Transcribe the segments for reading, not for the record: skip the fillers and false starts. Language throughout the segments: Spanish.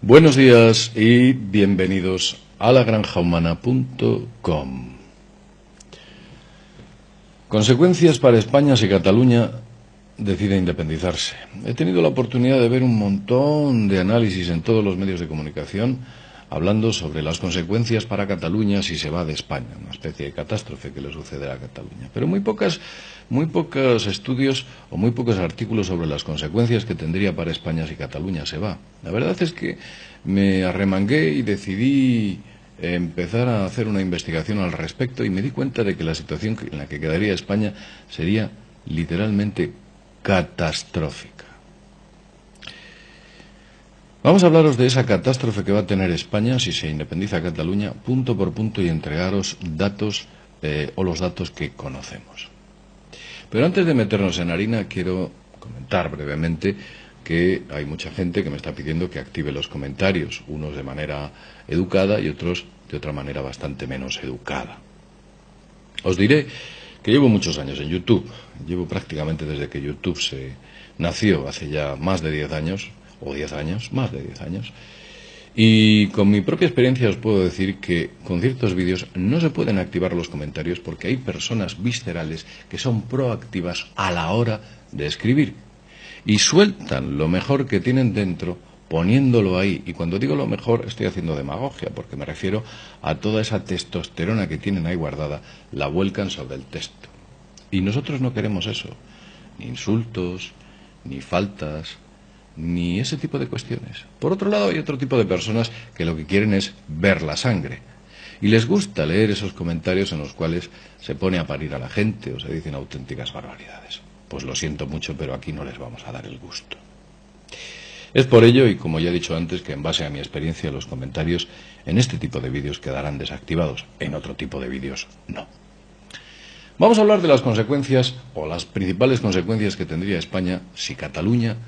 Buenos días y bienvenidos a lagranjahumana.com. Consecuencias para España si Cataluña decide independizarse. He tenido la oportunidad de ver un montón de análisis en todos los medios de comunicación hablando sobre las consecuencias para Cataluña si se va de España, una especie de catástrofe que le sucederá a Cataluña. Pero muy pocos estudios o muy pocos artículos sobre las consecuencias que tendría para España si Cataluña se va. La verdad es que me arremangué y decidí empezar a hacer una investigación al respecto y me di cuenta de que la situación en la que quedaría España sería literalmente catastrófica. Vamos a hablaros de esa catástrofe que va a tener España si se independiza Cataluña, punto por punto, y entregaros datos o los datos que conocemos. Pero antes de meternos en harina, quiero comentar brevemente que hay mucha gente que me está pidiendo que active los comentarios, unos de manera educada y otros de otra manera bastante menos educada. Os diré que llevo muchos años en YouTube, llevo prácticamente desde que YouTube se nació, hace ya más de 10 años, más de 10 años, y con mi propia experiencia os puedo decir que con ciertos vídeos no se pueden activar los comentarios porque hay personas viscerales que son proactivas a la hora de escribir y sueltan lo mejor que tienen dentro poniéndolo ahí. Y cuando digo lo mejor estoy haciendo demagogia porque me refiero a toda esa testosterona que tienen ahí guardada, la vuelcan sobre el texto. Y nosotros no queremos eso, ni insultos, ni faltas, ni ese tipo de cuestiones. Por otro lado, hay otro tipo de personas que lo que quieren es ver la sangre. Y les gusta leer esos comentarios en los cuales se pone a parir a la gente o se dicen auténticas barbaridades. Pues lo siento mucho, pero aquí no les vamos a dar el gusto. Es por ello, y como ya he dicho antes, que en base a mi experiencia los comentarios en este tipo de vídeos quedarán desactivados. En otro tipo de vídeos, no. Vamos a hablar de las consecuencias, o las principales consecuencias que tendría España si Cataluña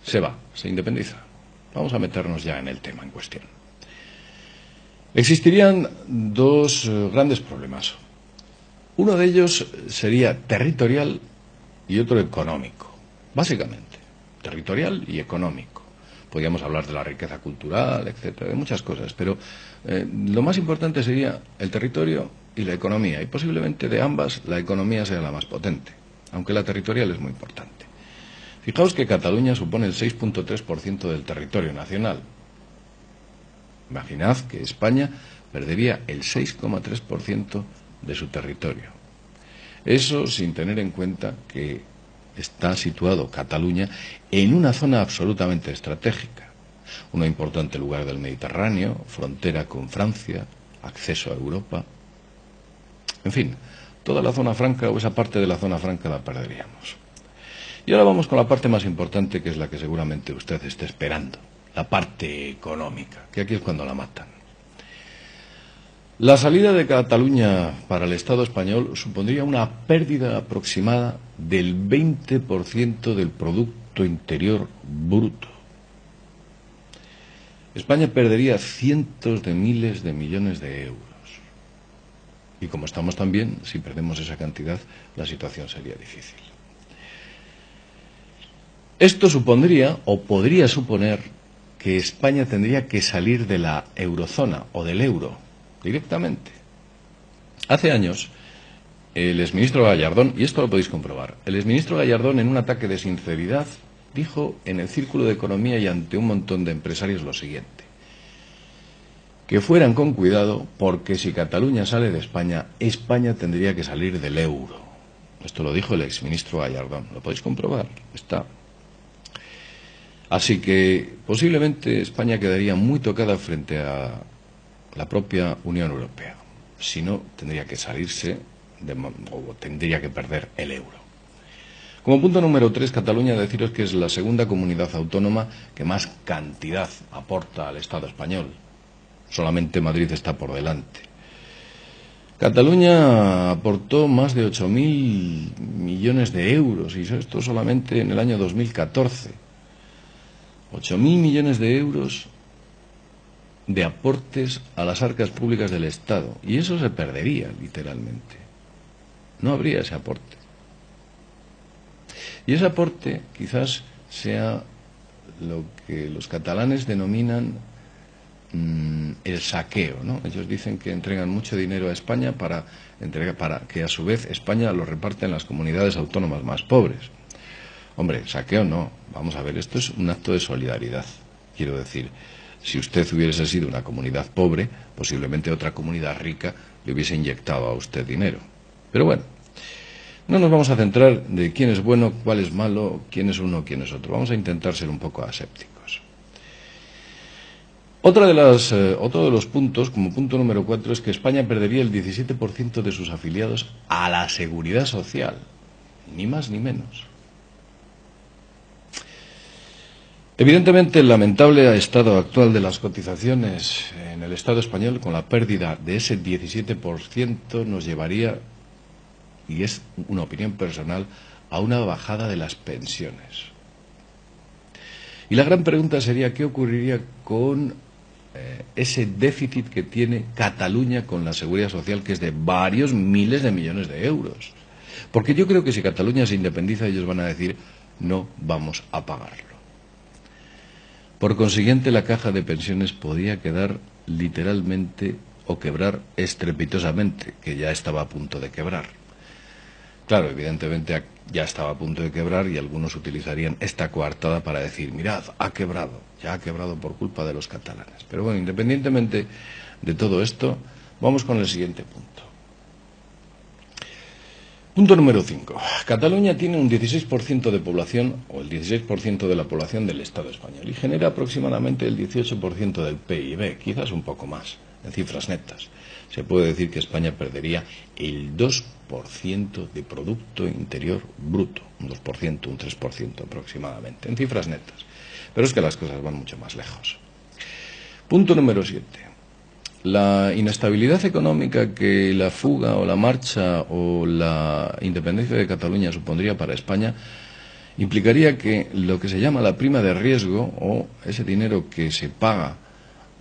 se va, se independiza. Vamos a meternos ya en el tema en cuestión. Existirían dos grandes problemas. Uno de ellos sería territorial y otro económico, básicamente. Territorial y económico. Podríamos hablar de la riqueza cultural, etcétera, de muchas cosas, pero lo más importante sería el territorio y la economía, y posiblemente de ambas la economía sea la más potente, aunque la territorial es muy importante. Fijaos que Cataluña supone el 6,3% del territorio nacional. Imaginad que España perdería el 6,3% de su territorio. Eso sin tener en cuenta que está situado Cataluña en una zona absolutamente estratégica. Un importante lugar del Mediterráneo, frontera con Francia, acceso a Europa. En fin, toda la zona franca o esa parte de la zona franca la perderíamos. Y ahora vamos con la parte más importante, que es la que seguramente usted esté esperando, la parte económica, que aquí es cuando la matan. La salida de Cataluña para el Estado español supondría una pérdida aproximada del 20% del Producto Interior Bruto. España perdería cientos de miles de millones de euros. Y como estamos tan bien, si perdemos esa cantidad, la situación sería difícil. Esto supondría, o podría suponer, que España tendría que salir de la eurozona o del euro directamente. Hace años, el exministro Gallardón, y esto lo podéis comprobar, el exministro Gallardón, en un ataque de sinceridad, dijo en el Círculo de Economía y ante un montón de empresarios lo siguiente: que fueran con cuidado porque si Cataluña sale de España, España tendría que salir del euro. Esto lo dijo el exministro Gallardón, lo podéis comprobar, está. Así que posiblemente España quedaría muy tocada frente a la propia Unión Europea. Si no, tendría que salirse o tendría que perder el euro. Como punto número 3, Cataluña, deciros que es la segunda comunidad autónoma que más cantidad aporta al Estado español. Solamente Madrid está por delante. Cataluña aportó más de 8.000 millones de euros, y esto solamente en el año 2014. 8.000 millones de euros de aportes a las arcas públicas del Estado. Y eso se perdería, literalmente. No habría ese aporte. Y ese aporte quizás sea lo que los catalanes denominan el saqueo, ¿no? Ellos dicen que entregan mucho dinero a España para que a su vez España lo reparte en las comunidades autónomas más pobres. Hombre, saqueo no. Vamos a ver, esto es un acto de solidaridad. Quiero decir, si usted hubiese sido una comunidad pobre, posiblemente otra comunidad rica le hubiese inyectado a usted dinero. Pero bueno, no nos vamos a centrar de quién es bueno, cuál es malo, quién es uno, quién es otro. Vamos a intentar ser un poco asépticos. Otro de los puntos, como punto número 4, es que España perdería el 17% de sus afiliados a la Seguridad Social. Ni más ni menos. Evidentemente, el lamentable estado actual de las cotizaciones en el Estado español, con la pérdida de ese 17%, nos llevaría, y es una opinión personal, a una bajada de las pensiones. Y la gran pregunta sería, ¿qué ocurriría con ese déficit que tiene Cataluña con la Seguridad Social, que es de varios miles de millones de euros? Porque yo creo que si Cataluña se independiza, ellos van a decir, no vamos a pagarlo. Por consiguiente, la caja de pensiones podría quedar literalmente o quebrar estrepitosamente, que ya estaba a punto de quebrar. Claro, evidentemente ya estaba a punto de quebrar y algunos utilizarían esta coartada para decir, mirad, ha quebrado, ya ha quebrado por culpa de los catalanes. Pero bueno, independientemente de todo esto, vamos con el siguiente punto. Punto número 5. Cataluña tiene un 16% de población, o el 16% de la población del Estado español, y genera aproximadamente el 18% del PIB, quizás un poco más, en cifras netas. Se puede decir que España perdería el 2% de Producto Interior Bruto, un 2%, un 3% aproximadamente, en cifras netas. Pero es que las cosas van mucho más lejos. Punto número 7. La inestabilidad económica que la fuga o la marcha o la independencia de Cataluña supondría para España implicaría que lo que se llama la prima de riesgo, o ese dinero que se paga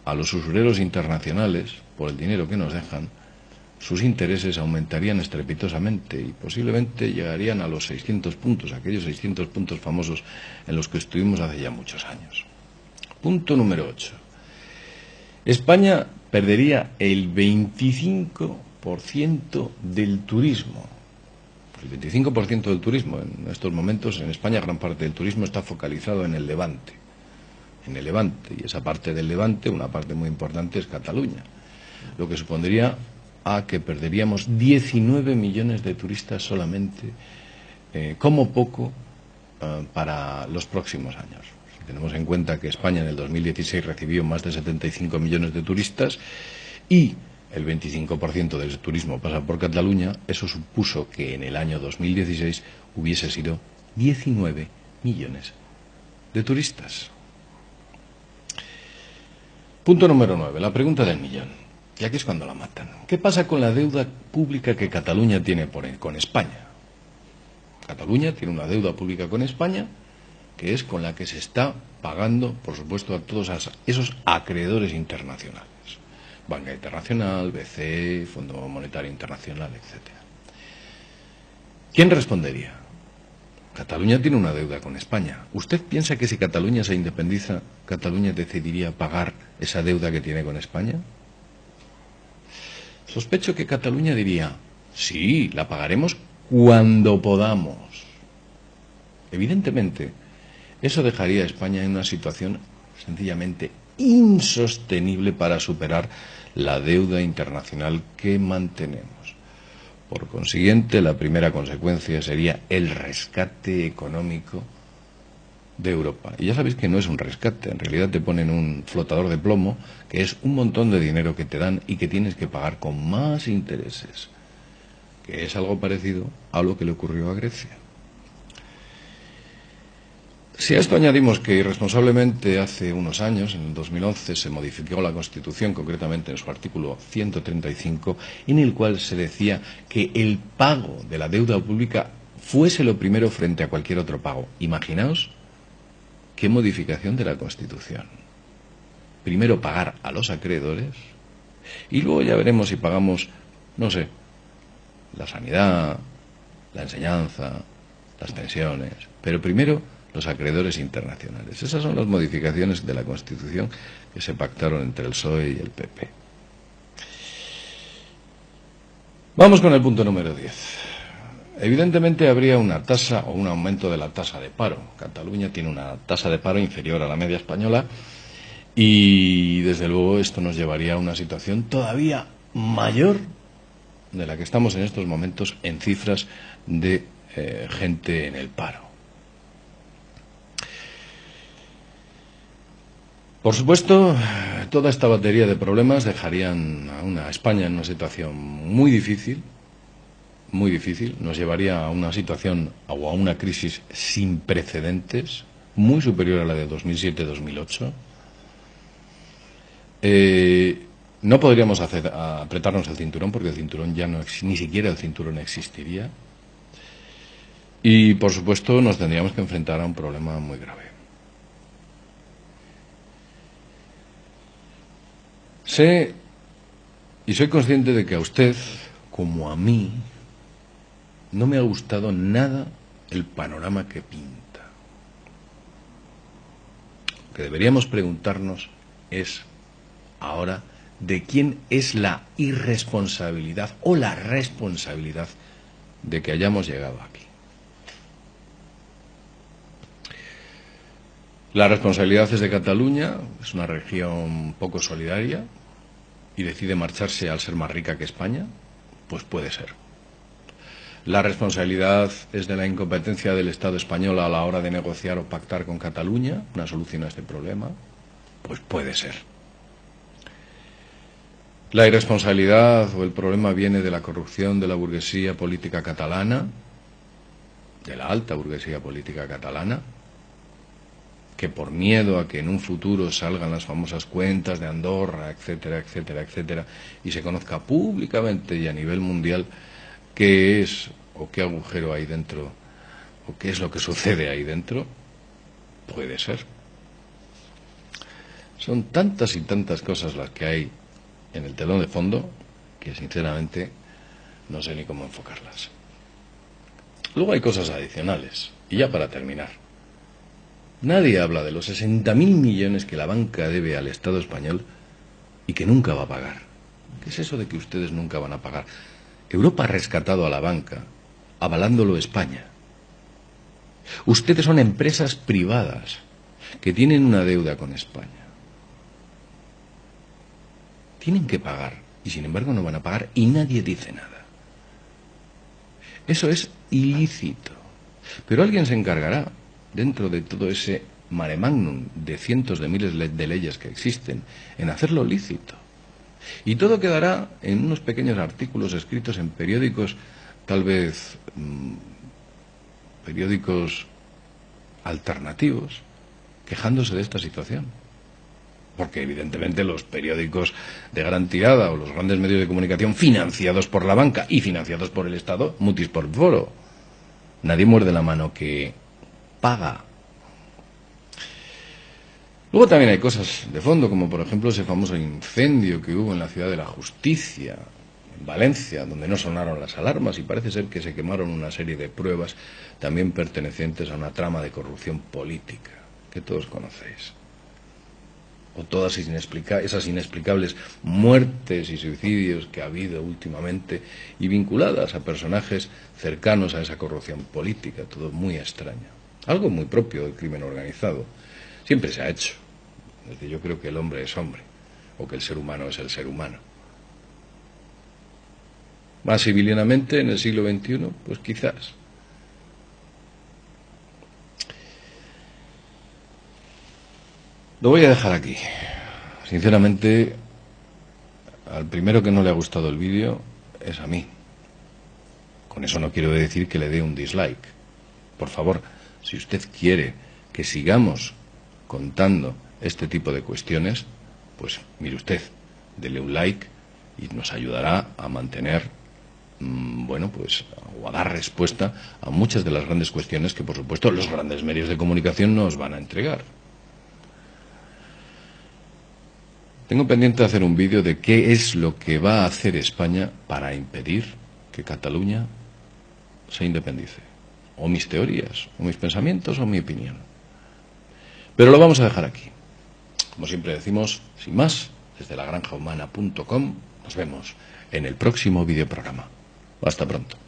a los usureros internacionales por el dinero que nos dejan, sus intereses aumentarían estrepitosamente y posiblemente llegarían a los 600 puntos, aquellos 600 puntos famosos en los que estuvimos hace ya muchos años. Punto número 8. España perdería el 25% del turismo. El 25% del turismo. En estos momentos en España gran parte del turismo está focalizado en el Levante. En el Levante. Y esa parte del Levante, una parte muy importante, es Cataluña. Lo que supondría a que perderíamos 19 millones de turistas solamente, como poco, para los próximos años. Si tenemos en cuenta que España en el 2016 recibió más de 75 millones de turistas y el 25% del turismo pasa por Cataluña, eso supuso que en el año 2016 hubiese sido 19 millones de turistas. Punto número 9, la pregunta del millón. Y aquí es cuando la matan. ¿Qué pasa con la deuda pública que Cataluña tiene con España? Cataluña tiene una deuda pública con España que es con la que se está pagando, por supuesto, a todos esos acreedores internacionales. Banca Internacional, BCE, Fondo Monetario Internacional, etc. ¿Quién respondería? Cataluña tiene una deuda con España. ¿Usted piensa que si Cataluña se independiza, Cataluña decidiría pagar esa deuda que tiene con España? Sospecho que Cataluña diría, sí, la pagaremos cuando podamos. Evidentemente, eso dejaría a España en una situación sencillamente insostenible para superar la deuda internacional que mantenemos. Por consiguiente, la primera consecuencia sería el rescate económico de Europa. Y ya sabéis que no es un rescate, en realidad te ponen un flotador de plomo, que es un montón de dinero que te dan y que tienes que pagar con más intereses, que es algo parecido a lo que le ocurrió a Grecia. Si a esto añadimos que irresponsablemente hace unos años, en el 2011, se modificó la Constitución, concretamente en su artículo 135, en el cual se decía que el pago de la deuda pública fuese lo primero frente a cualquier otro pago. Imaginaos qué modificación de la Constitución. Primero pagar a los acreedores y luego ya veremos si pagamos, no sé, la sanidad, la enseñanza, las pensiones, pero primero los acreedores internacionales. Esas son las modificaciones de la Constitución que se pactaron entre el PSOE y el PP. Vamos con el punto número 10. Evidentemente habría una tasa o un aumento de la tasa de paro. Cataluña tiene una tasa de paro inferior a la media española y, desde luego, esto nos llevaría a una situación todavía mayor de la que estamos en estos momentos en cifras de gente en el paro. Por supuesto, toda esta batería de problemas dejarían a España en una situación muy difícil, nos llevaría a una situación o a una crisis sin precedentes, muy superior a la de 2007-2008. No podríamos apretarnos el cinturón, porque el cinturón ya no, ni siquiera el cinturón existiría. Y, por supuesto, nos tendríamos que enfrentar a un problema muy grave. Sé y soy consciente de que a usted, como a mí, no me ha gustado nada el panorama que pinta. Lo que deberíamos preguntarnos es, ahora, de quién es la irresponsabilidad o la responsabilidad de que hayamos llegado aquí. La responsabilidad es de Cataluña, es una región poco solidaria y decide marcharse al ser más rica que España, pues puede ser. La responsabilidad es de la incompetencia del Estado español a la hora de negociar o pactar con Cataluña una solución a este problema, pues puede ser. La irresponsabilidad o el problema viene de la corrupción de la burguesía política catalana, de la alta burguesía política catalana, que por miedo a que en un futuro salgan las famosas cuentas de Andorra, etcétera, etcétera, etcétera, y se conozca públicamente y a nivel mundial qué es o qué agujero hay dentro, o qué es lo que sucede ahí dentro, puede ser. Son tantas y tantas cosas las que hay en el telón de fondo que, sinceramente, no sé ni cómo enfocarlas. Luego hay cosas adicionales, y ya para terminar. Nadie habla de los 60.000 millones que la banca debe al Estado español y que nunca va a pagar. ¿Qué es eso de que ustedes nunca van a pagar? Europa ha rescatado a la banca, avalándolo España. Ustedes son empresas privadas que tienen una deuda con España. Tienen que pagar y, sin embargo, no van a pagar y nadie dice nada. Eso es ilícito. Pero alguien se encargará, dentro de todo ese mare magnum de cientos de miles de leyes que existen, en hacerlo lícito. Y todo quedará en unos pequeños artículos escritos en periódicos, tal vez periódicos alternativos, quejándose de esta situación. Porque evidentemente los periódicos de gran tirada o los grandes medios de comunicación financiados por la banca y financiados por el Estado, mutis por foro. Nadie muerde la mano que paga. Luego también hay cosas de fondo, como por ejemplo ese famoso incendio que hubo en la Ciudad de la Justicia, en Valencia, donde no sonaron las alarmas y parece ser que se quemaron una serie de pruebas también pertenecientes a una trama de corrupción política, que todos conocéis. O todas esas inexplicables muertes y suicidios que ha habido últimamente y vinculadas a personajes cercanos a esa corrupción política, todo muy extraño. Algo muy propio del crimen organizado. Siempre se ha hecho. Desde yo creo que el hombre es hombre, o que el ser humano es el ser humano. Más civilianamente en el siglo XXI, pues quizás. Lo voy a dejar aquí. Sinceramente, al primero que no le ha gustado el vídeo es a mí. Con eso no quiero decir que le dé un dislike. Por favor, si usted quiere que sigamos contando este tipo de cuestiones, pues mire usted, dele un like y nos ayudará a mantener, bueno, pues, o a dar respuesta a muchas de las grandes cuestiones que, por supuesto, los grandes medios de comunicación nos van a entregar. Tengo pendiente hacer un vídeo de qué es lo que va a hacer España para impedir que Cataluña se independice. o mis teorías, o mis pensamientos, o mi opinión. Pero lo vamos a dejar aquí. Como siempre decimos, sin más, desde lagranjahumana.com, nos vemos en el próximo videoprograma. Hasta pronto.